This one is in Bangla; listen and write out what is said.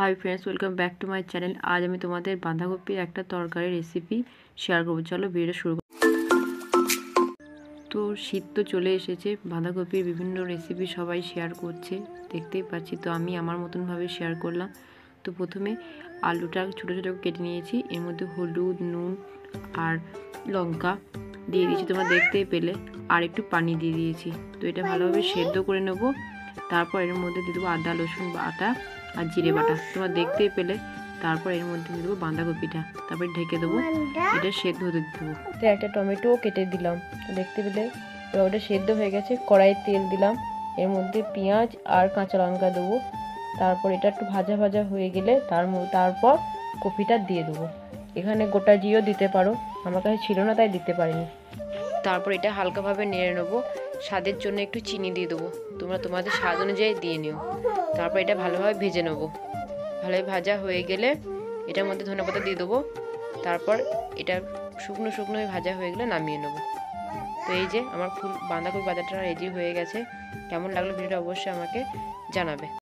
High friends welcome back to my channel. आज हमें तुम्हारे बाँधाकपिर एक तरकारी रेसिपि शेयर करब। चलो भिडियो शुरू तो शीत तो चले एसेছে बाँधाकपिर विभिन्न रेसिपि सबाई शेयर करছে देखतेই পাচ্ছি। तो আমি আমার মতন ভাবে শেয়ার করলাম। তো প্রথমে আলুটা ছোট ছোট কেটে নিয়েছি, এর মধ্যে হলুদ নুন আর লঙ্কা দিয়ে দিয়েছি, তোমরা দেখতেই পেলে, আর একটু পানি দিয়ে দিয়েছি। তো এটা ভালোভাবে সেদ্ধ করে নেব। তারপর এর মধ্যে দিয়ে দেবো আদা রসুন বাটা আর জিরে বাটা, তোমরা দেখতেই পেলে। তারপর এর মধ্যে দিয়ে দেবো বাঁধাকপিটা, তারপরে ঢেকে দেবো, এটা সেদ্ধ হতে দেবো। তো একটা টমেটো কেটে দিলাম, দেখতে পেলে। এবার ওটা সেদ্ধ হয়ে গেছে, কড়াইয়ে তেল দিলাম, এর মধ্যে পেঁয়াজ আর কাঁচা লঙ্কা দেবো। তারপর এটা একটু ভাজা ভাজা হয়ে গেলে তারপর কপিটা দিয়ে দেবো। এখানে গোটা জিরেও দিতে পারো, আমার কাছে ছিল না তাই দিতে পারিনি। তারপর এটা হালকাভাবে নেড়ে নেবো, স্বাদের জন্য একটু চিনি দিয়ে দেবো, তোমরা তোমাদের স্বাদ অনুযায়ী দিয়ে নিও। তারপর এটা ভালোভাবে ভেজে নেবো। ভালোভাবে ভাজা হয়ে গেলে এটার মধ্যে ধনেপাতা দিয়ে দেবো। তারপর এটা শুকনো শুকনো ভাজা হয়ে গেলে নামিয়ে নেবো। তো এই যে আমার বাঁধাকপি ভাজাটা রেডি হয়ে গেছে। কেমন লাগলো ভিডিওটা অবশ্যই আমাকে জানাবে।